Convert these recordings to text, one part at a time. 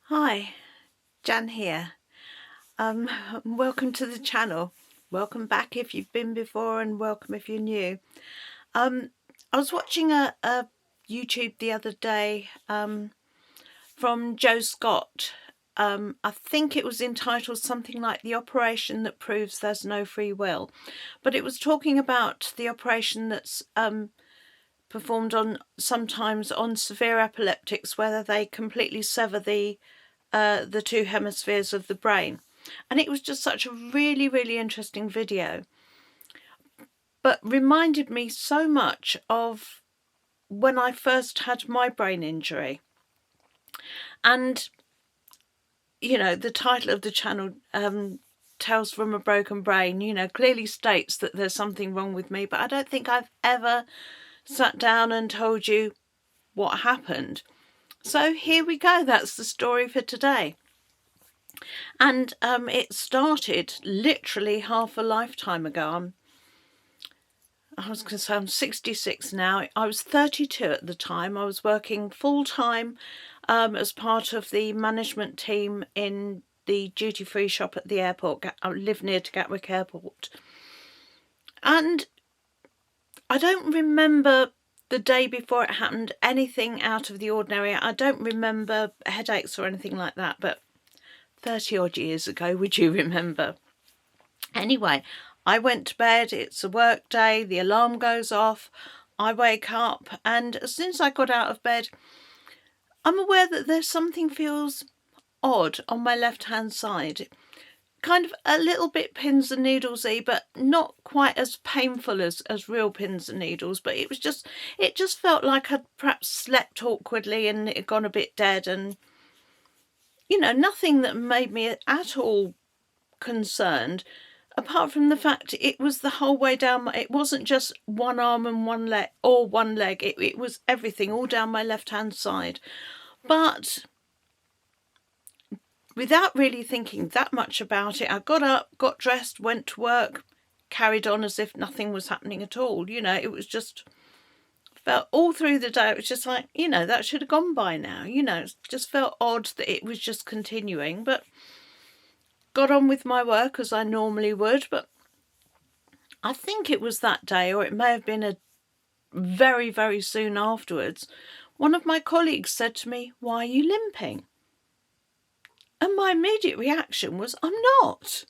Hi, Jan here. Um, Welcome to the channel. Welcome back if you've been before, and welcome if you're new. I was watching a YouTube the other day from Joe Scott. I think it was entitled something like "The Operation That Proves There's No Free Will," but it was talking about the operation that's performed on sometimes on severe epileptics, whether they completely sever the two hemispheres of the brain. And it was just such a really, really interesting video, but reminded me so much of when I first had my brain injury. And, you know, the title of the channel, Tales from a Broken Brain, you know, clearly states that there's something wrong with me, but I don't think I've ever sat down and told you what happened. So here we go. That's the story for today. And it started literally half a lifetime ago. I was going to say I'm 66 now. I was 32 at the time. I was working full-time as part of the management team in the duty-free shop at the airport. I live near to Gatwick Airport. And I don't remember the day before it happened anything out of the ordinary. I don't remember headaches or anything like that, but 30 odd years ago, would you remember? Anyway, I went to bed, it's a work day, the alarm goes off, I wake up, and as soon as I got out of bed, I'm aware that there's something feels odd on my left-hand side. Kind of a little bit pins and needles-y, but not quite as painful as real pins and needles. But it just felt like I'd perhaps slept awkwardly and it had gone a bit dead, and, you know, nothing that made me at all concerned, apart from the fact it was the whole way down. It wasn't just one arm and one leg, or one leg. It was everything, all down my left-hand side. But without really thinking that much about it, I got up, got dressed, went to work, carried on as if nothing was happening at all. You know, it was just felt all through the day, it was just like, you know, that should have gone by now. You know, it just felt odd that it was just continuing, but got on with my work as I normally would. But I think it was that day, or it may have been a very, very soon afterwards, one of my colleagues said to me, "Why are you limping?" And my immediate reaction was, "I'm not."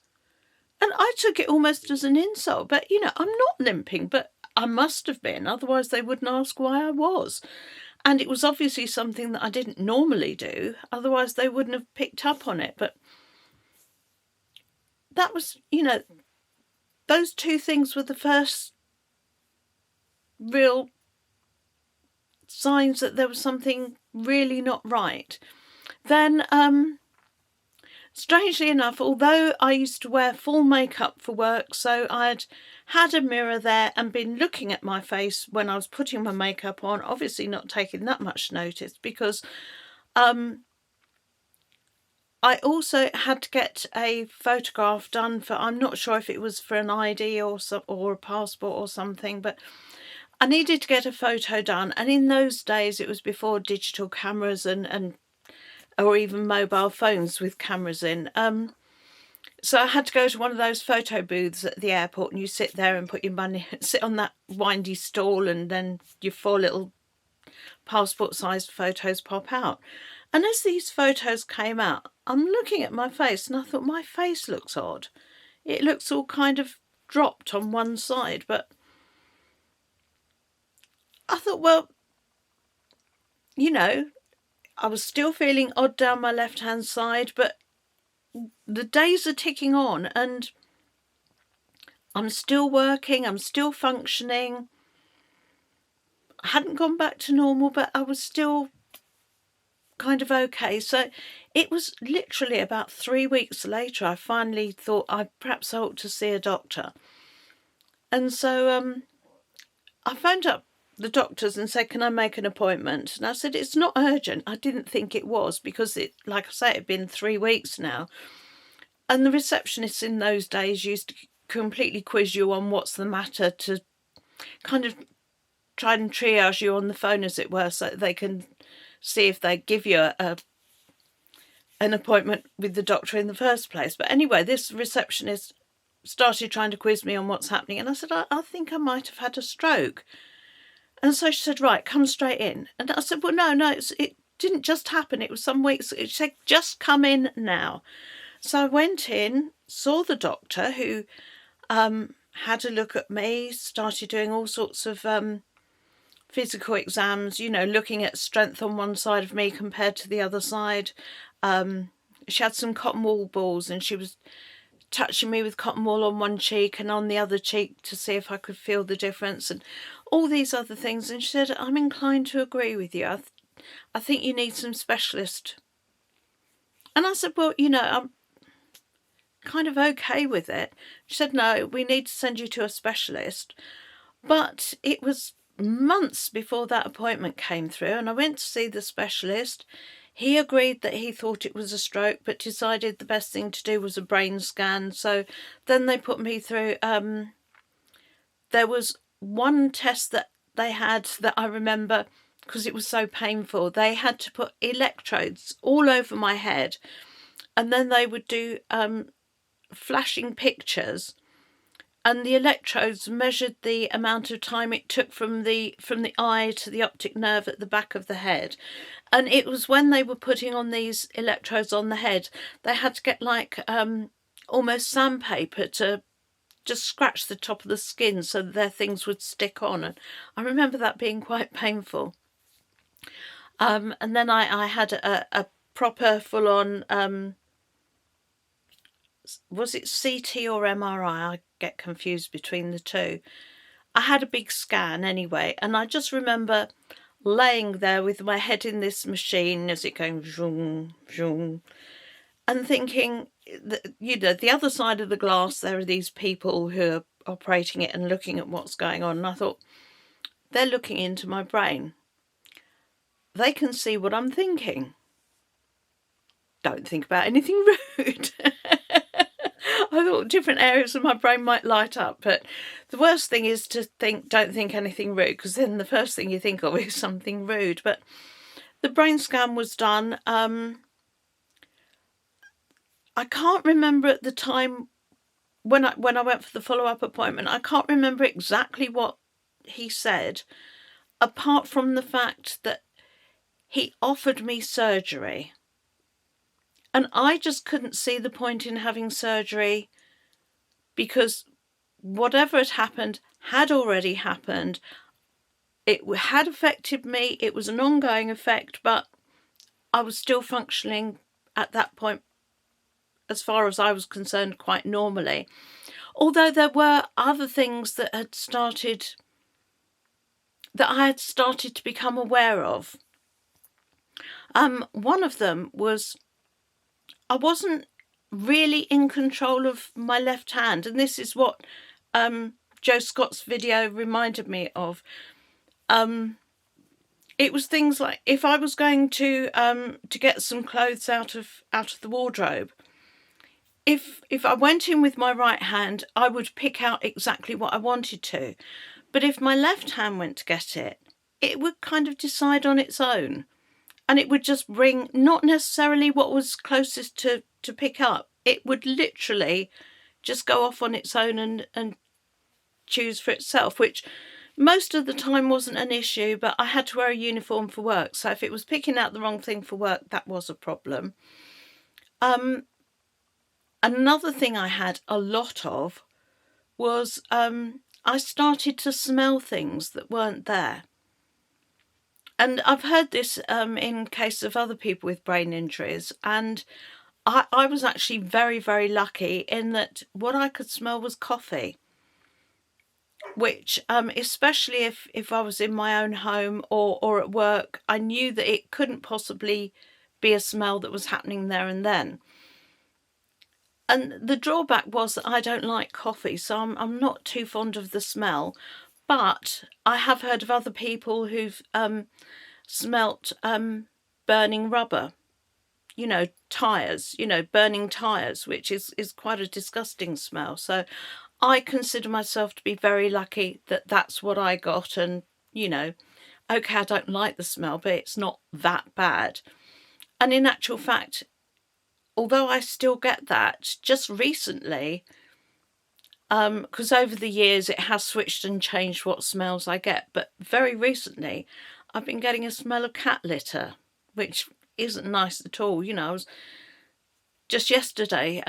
And I took it almost as an insult. But, you know, I'm not limping, but I must have been. Otherwise, they wouldn't ask why I was. And it was obviously something that I didn't normally do. Otherwise, they wouldn't have picked up on it. But that was, you know, those two things were the first real signs that there was something really not right. Then, strangely enough, although I used to wear full makeup for work, so I'd had a mirror there and been looking at my face when I was putting my makeup on, obviously not taking that much notice, because I also had to get a photograph done for, I'm not sure if it was for an ID or a passport or something, but I needed to get a photo done. And in those days, it was before digital cameras and or even mobile phones with cameras in. So I had to go to one of those photo booths at the airport, and you sit there and put your money, sit on that windy stall, and then your 4 little passport-sized photos pop out. And as these photos came out, I'm looking at my face, and I thought, my face looks odd. It looks all kind of dropped on one side. But I thought, well, you know, I was still feeling odd down my left-hand side, but the days are ticking on, and I'm still working, I'm still functioning. I hadn't gone back to normal, but I was still kind of okay. So it was literally about 3 weeks later, I finally thought I perhaps ought to see a doctor. And so I phoned up the doctors and said, "Can I make an appointment?" And I said, "It's not urgent." I didn't think it was, because it, like I say, it had been 3 weeks now. And the receptionists in those days used to completely quiz you on what's the matter, to kind of try and triage you on the phone, as it were, so they can see if they give you an appointment with the doctor in the first place. But anyway, this receptionist started trying to quiz me on what's happening, and I said, I think I might have had a stroke. And so she said, right, come straight in. And I said, well, no, it didn't just happen. It was some weeks. She said, just come in now. So I went in, saw the doctor, who had a look at me, started doing all sorts of physical exams, you know, looking at strength on one side of me compared to the other side. She had some cotton wool balls, and she was touching me with cotton wool on one cheek and on the other cheek to see if I could feel the difference, and all these other things. And she said, I'm inclined to agree with you. I think you need some specialist. And I said, well, you know, I'm kind of okay with it. She said, no, we need to send you to a specialist. But it was months before that appointment came through, and I went to see the specialist. He agreed that he thought it was a stroke, but decided the best thing to do was a brain scan. So then they put me through, there was one test that they had that I remember, because it was so painful. They had to put electrodes all over my head, and then they would do flashing pictures, and the electrodes measured the amount of time it took from the eye to the optic nerve at the back of the head. And it was when they were putting on these electrodes on the head, they had to get like almost sandpaper to just scratch the top of the skin so that their things would stick on. And I remember that being quite painful. And then I had a proper full-on, was it CT or MRI? I get confused between the two. I had a big scan anyway, and I just remember laying there with my head in this machine as it going zoom, zoom, and thinking that, you know, the other side of the glass, there are these people who are operating it and looking at what's going on. And I thought, they're looking into my brain. They can see what I'm thinking. Don't think about anything rude. I thought different areas of my brain might light up, but the worst thing is to think, don't think anything rude, because then the first thing you think of is something rude. But the brain scan was done. I can't remember at the time when I went for the follow-up appointment. I can't remember exactly what he said, apart from the fact that he offered me surgery. And I just couldn't see the point in having surgery, because whatever had already happened. It had affected me. It was an ongoing effect, but I was still functioning at that point, as far as I was concerned, quite normally. Although there were other things that I had started to become aware of. One of them was, I wasn't really in control of my left hand, and this is what Joe Scott's video reminded me of. It was things like, if I was going to get some clothes out of the wardrobe, if I went in with my right hand, I would pick out exactly what I wanted to. But if my left hand went to get it, it would kind of decide on its own. And it would just bring not necessarily what was closest to pick up. It would literally just go off on its own and choose for itself, which most of the time wasn't an issue, but I had to wear a uniform for work. So if it was picking out the wrong thing for work, that was a problem. Another thing I had a lot of was I started to smell things that weren't there. And I've heard this in case of other people with brain injuries, and I was actually very, very lucky in that what I could smell was coffee, which especially if I was in my own home or at work, I knew that it couldn't possibly be a smell that was happening there and then. And the drawback was that I don't like coffee, so I'm not too fond of the smell. But I have heard of other people who've smelt burning rubber, tyres, burning tyres, which is quite a disgusting smell. So I consider myself to be very lucky that that's what I got. And, okay, I don't like the smell, but it's not that bad. And in actual fact, although I still get that, just recently, because over the years it has switched and changed what smells I get, but very recently I've been getting a smell of cat litter, which isn't nice at all. You know, I was just yesterday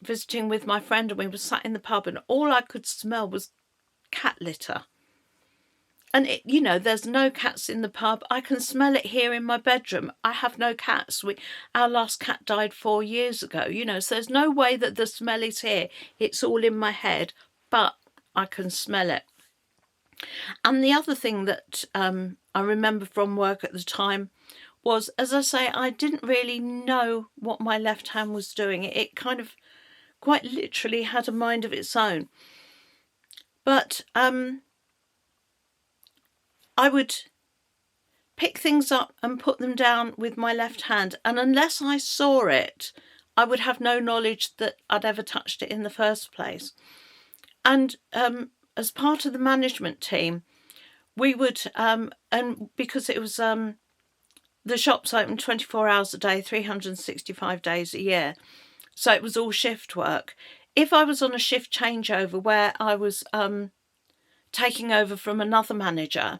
visiting with my friend, and we were sat in the pub, and all I could smell was cat litter. And you know, there's no cats in the pub. I can smell it here in my bedroom. I have no cats. Our last cat died 4 years ago, you know, so there's no way that the smell is here. It's all in my head, but I can smell it. And the other thing that I remember from work at the time was, as I say, I didn't really know what my left hand was doing. It kind of quite literally had a mind of its own. But I would pick things up and put them down with my left hand, and unless I saw it, I would have no knowledge that I'd ever touched it in the first place. And as part of the management team, we would, and because it was the shop's open 24 hours a day, 365 days a year, so it was all shift work. If I was on a shift changeover where I was taking over from another manager,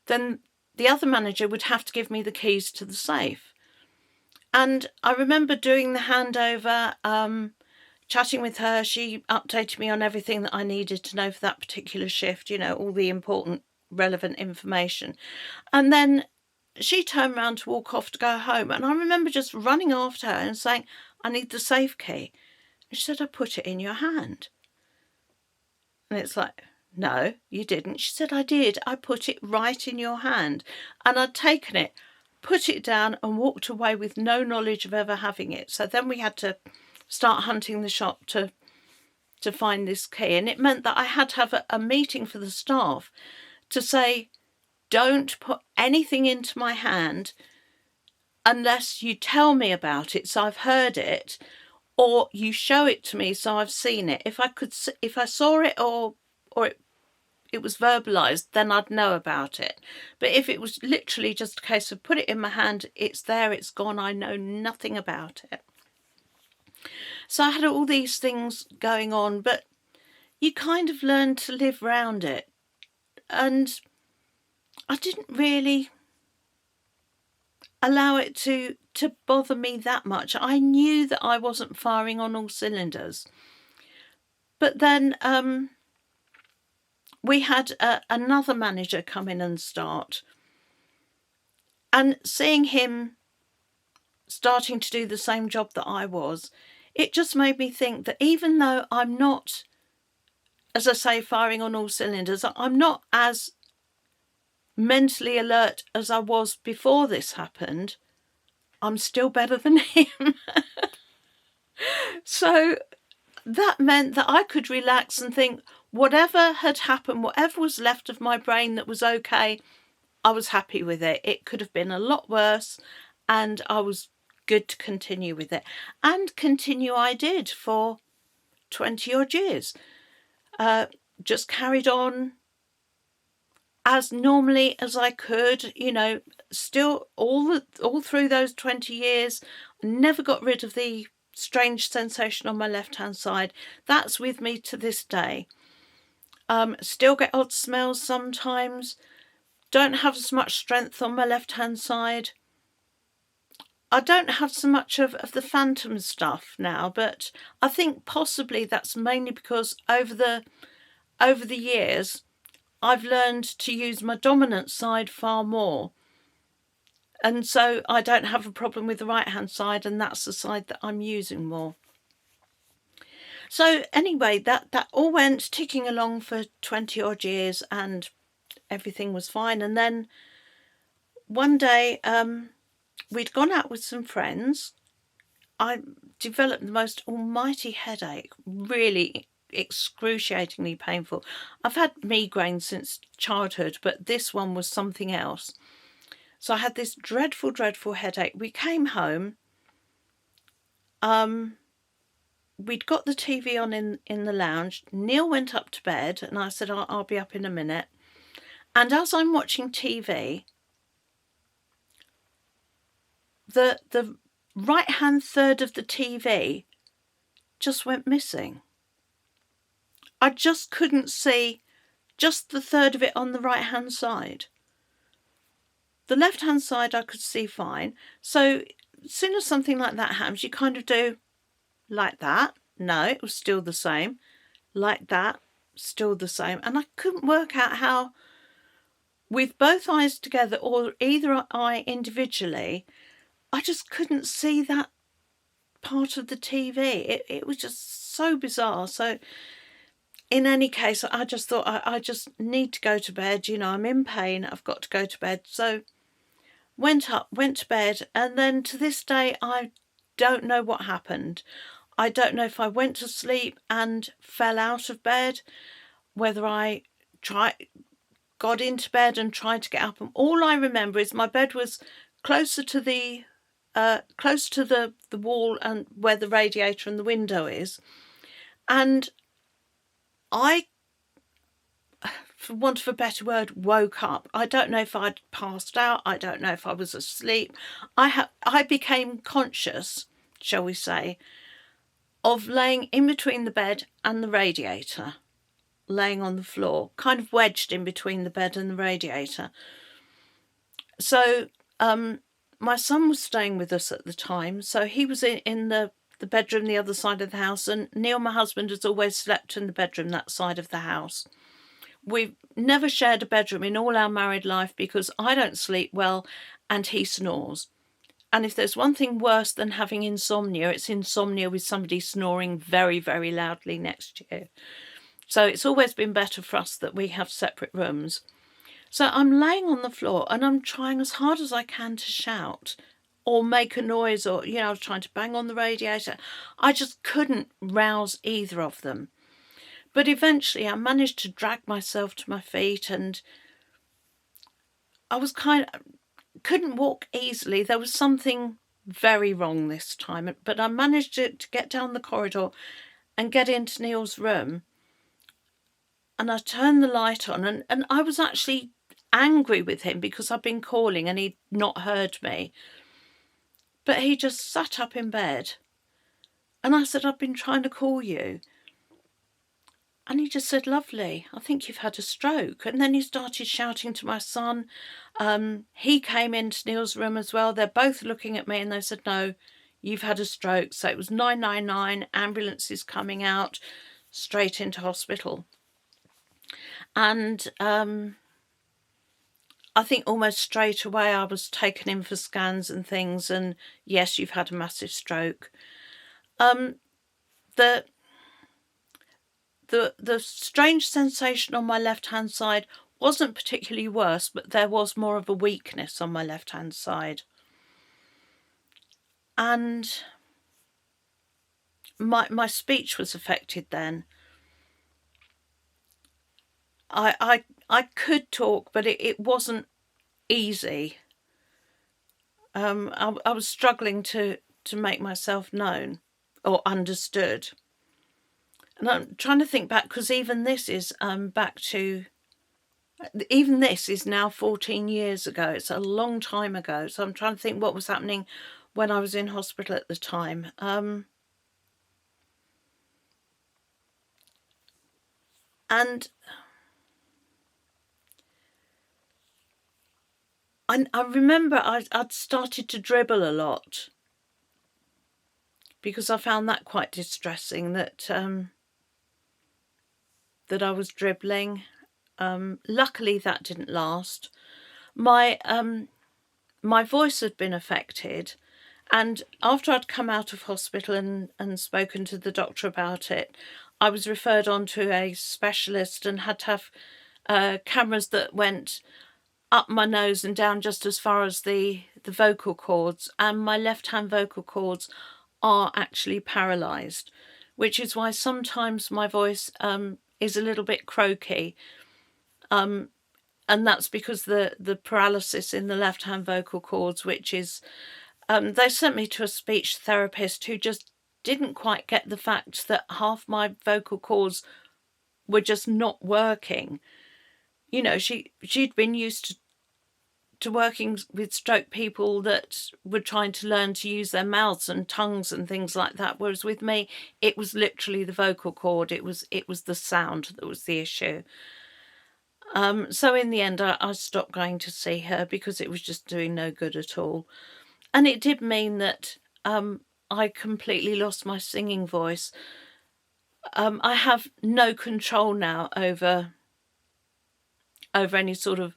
then the other manager would have to give me the keys to the safe. And I remember doing the handover, chatting with her. She updated me on everything that I needed to know for that particular shift, you know, all the important, relevant information. And then she turned around to walk off to go home. And I remember just running after her and saying, I need the safe key. And she said, I put it in your hand. And it's like, no, you didn't. She said, I did. I put it right in your hand. And I'd taken it, put it down, and walked away with no knowledge of ever having it. So then we had to start hunting the shop to find this key. And it meant that I had to have a meeting for the staff to say, don't put anything into my hand unless you tell me about it so I've heard it, or you show it to me so I've seen it. If I saw it or it was verbalized, then I'd know about it. But if it was literally just a case of put it in my hand, it's there, it's gone, I know nothing about it. So I had all these things going on, but you kind of learn to live around it. And I didn't really allow it to bother me that much. I knew that I wasn't firing on all cylinders. But then we had another manager come in and start. And seeing him starting to do the same job that I was, it just made me think that even though I'm not, as I say, firing on all cylinders, I'm not as mentally alert as I was before this happened, I'm still better than him. So that meant that I could relax and think whatever had happened, whatever was left of my brain that was okay, I was happy with it. It could have been a lot worse, and I was good to continue with it. And continue I did for 20 odd years. Just carried on as normally as I could, you know, still all through those 20 years, never got rid of the strange sensation on my left-hand side. That's with me to this day. Still get odd smells sometimes. Don't have as much strength on my left-hand side. I don't have so much of the phantom stuff now, but I think possibly that's mainly because over the years, I've learned to use my dominant side far more. And so I don't have a problem with the right-hand side, and that's the side that I'm using more. So anyway, that all went ticking along for 20 odd years, and everything was fine. And then one day, we'd gone out with some friends. I developed the most almighty headache, really excruciatingly painful. I've had migraines since childhood, but this one was something else. So I had this dreadful, dreadful headache. We came home. We'd got the TV on in the lounge. Neil went up to bed, and I said, I'll be up in a minute. And as I'm watching TV, the right hand third of the TV just went missing. I just couldn't see just the third of it on the right hand side. The left hand side I could see fine. So as soon as something like that happens, you kind of do like that. No, it was still the same. Like that, still the same. And I couldn't work out how, with both eyes together or either eye individually, I just couldn't see that part of the TV. It was just so bizarre. So in any case, I just thought I just need to go to bed. You know, I'm in pain. I've got to go to bed. So went up, went to bed. And then to this day, I don't know what happened. I don't know if I went to sleep and fell out of bed, whether I got into bed and tried to get up. And all I remember is my bed was closer to the wall and where the radiator and the window is. And I, for want of a better word, woke up. I don't know if I'd passed out. I don't know if I was asleep. I became conscious, shall we say, of laying in between the bed and the radiator, laying on the floor, kind of wedged in between the bed and the radiator. So my son was staying with us at the time, so he was in the bedroom the other side of the house, and Neil, my husband, has always slept in the bedroom that side of the house. We've never shared a bedroom in all our married life because I don't sleep well and he snores. And if there's one thing worse than having insomnia, it's insomnia with somebody snoring very, very loudly next to you. So it's always been better for us that we have separate rooms. So I'm laying on the floor and I'm trying as hard as I can to shout or make a noise, or, I was trying to bang on the radiator. I just couldn't rouse either of them. But eventually I managed to drag myself to my feet, and I was couldn't walk easily. There was something very wrong this time, but I managed to get down the corridor and get into Neil's room. And I turned the light on, and I was actually angry with him because I'd been calling and he'd not heard me. But he just sat up in bed. And I said, I've been trying to call you. And he just said, lovely, I think you've had a stroke. And then he started shouting to my son. He came into Neil's room as well. They're both looking at me and they said, no, you've had a stroke. So it was 999, ambulances coming out, straight into hospital. And I think almost straight away I was taken in for scans and things. And yes, you've had a massive stroke. The strange sensation on my left-hand side wasn't particularly worse, but there was more of a weakness on my left-hand side. And my speech was affected then. I could talk, but it wasn't easy. I was struggling to make myself known or understood. And I'm trying to think back, because even this is even this is now 14 years ago. It's a long time ago. So I'm trying to think what was happening when I was in hospital at the time. And I remember I'd started to dribble a lot because I found that quite distressing, that I was dribbling. Luckily that didn't last. My voice had been affected, and after I'd come out of hospital and spoken to the doctor about it, I was referred on to a specialist and had to have cameras that went up my nose and down just as far as the vocal cords, and my left-hand vocal cords are actually paralysed, which is why sometimes my voice is a little bit croaky, and that's because the paralysis in the left-hand vocal cords, which is they sent me to a speech therapist who just didn't quite get the fact that half my vocal cords were just not working. She'd been used to working with stroke people that were trying to learn to use their mouths and tongues and things like that. Whereas with me, it was literally the vocal cord. It was the sound that was the issue. So in the end, I stopped going to see her because it was just doing no good at all. And it did mean that I completely lost my singing voice. I have no control now over any sort of,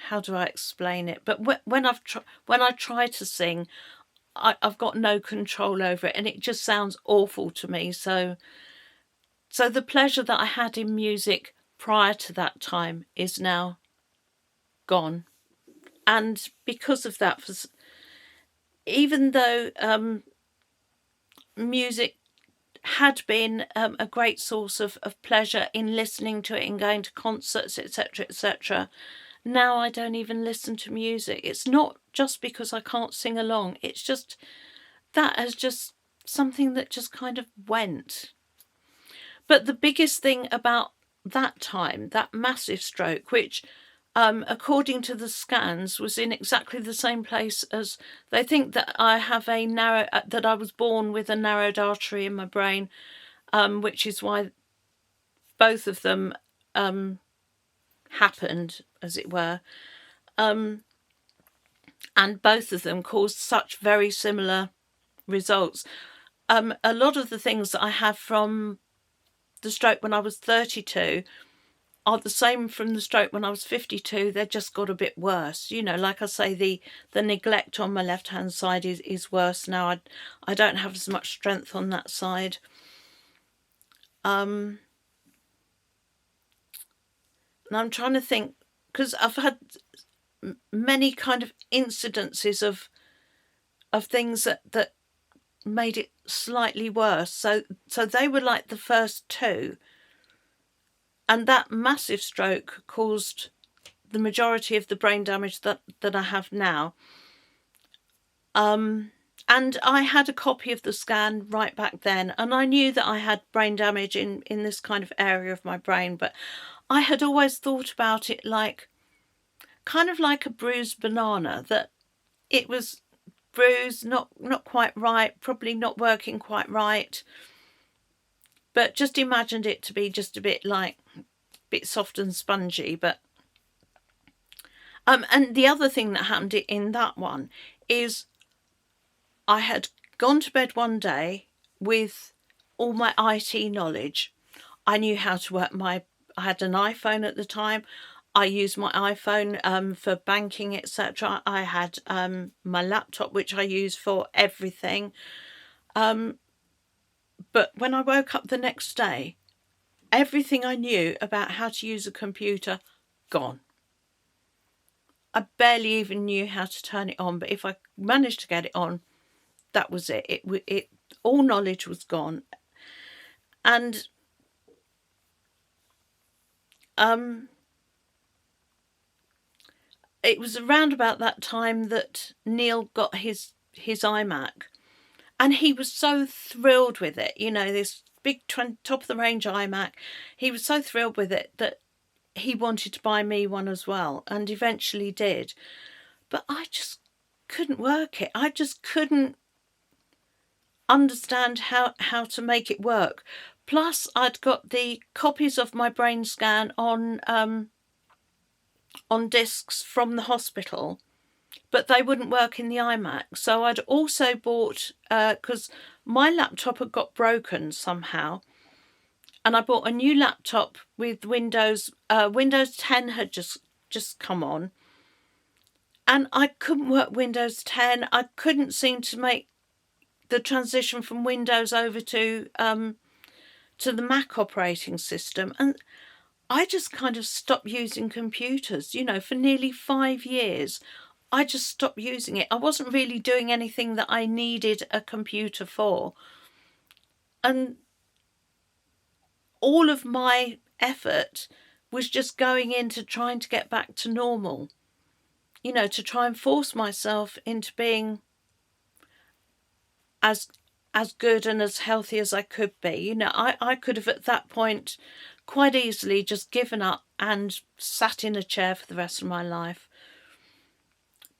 how do I explain it? But when I try to sing, I've got no control over it, and it just sounds awful to me. So the pleasure that I had in music prior to that time is now gone. And because of that, even though music had been a great source of pleasure in listening to it and going to concerts, etc., etc., now I don't even listen to music. It's not just because I can't sing along. It's just that as just something that just kind of went. But the biggest thing about that time, that massive stroke, which according to the scans was in exactly the same place as, they think that I have that I was born with a narrowed artery in my brain, which is why both of them happened, as it were. And both of them caused such very similar results. A lot of the things that I have from the stroke when I was 32 are the same from the stroke when I was 52. They just got a bit worse. You know, like I say, the neglect on my left-hand side is worse now. I don't have as much strength on that side. And I'm trying to think, because I've had many kind of incidences of things that made it slightly worse. So they were like the first two. And that massive stroke caused the majority of the brain damage that I have now. And I had a copy of the scan right back then, and I knew that I had brain damage in this kind of area of my brain, but I had always thought about it like, kind of like a bruised banana, that it was bruised, not quite right, probably not working quite right, but just imagined it to be just a bit soft and spongy. But and the other thing that happened in that one is I had gone to bed one day with all my IT knowledge. I knew how to work I had an iPhone at the time. I used my iPhone for banking, etc. I had my laptop, which I use for everything. But when I woke up the next day, everything I knew about how to use a computer, gone. I barely even knew how to turn it on, but if I managed to get it on, that was it. It all knowledge was gone. And it was around about that time that Neil got his iMac, and he was so thrilled with it. You know, this big top of the range iMac. He was so thrilled with it that he wanted to buy me one as well, and eventually did. But I just couldn't work it. I just couldn't understand how to make it work. Plus, I'd got the copies of my brain scan on discs from the hospital, but they wouldn't work in the iMac. So I'd also bought, because my laptop had got broken somehow, and I bought a new laptop with Windows 10 had just come on, and I couldn't work Windows 10. I couldn't seem to make the transition from Windows over to the Mac operating system, and I just kind of stopped using computers. You know, for nearly 5 years, I just stopped using it. I wasn't really doing anything that I needed a computer for. And all of my effort was just going into trying to get back to normal. You know, to try and force myself into being as good and as healthy as I could be. You know, I could have at that point quite easily just given up and sat in a chair for the rest of my life.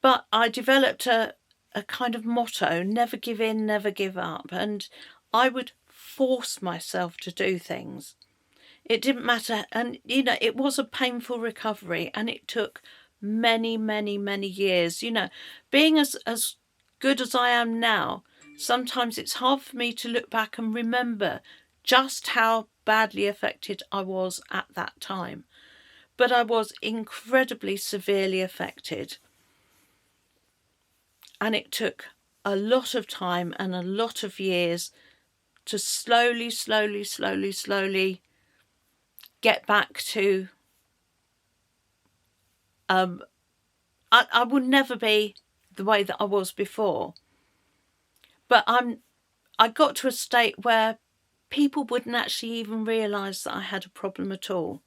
But I developed a kind of motto: never give in, never give up. And I would force myself to do things. It didn't matter. And, you know, it was a painful recovery, and it took many, many, many years. You know, being as good as I am now, sometimes it's hard for me to look back and remember just how badly affected I was at that time. But I was incredibly severely affected. And it took a lot of time and a lot of years to slowly get back to, I would never be the way that I was before. But I got to a state where people wouldn't actually even realise that I had a problem at all.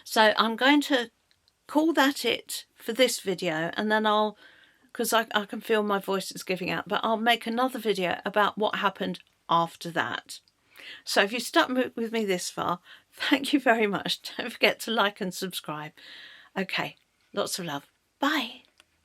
So I'm going to call that it for this video, and then because I can feel my voice is giving out, but I'll make another video about what happened after that. So if you stuck with me this far, thank you very much. Don't forget to like and subscribe. Okay, lots of love. Bye.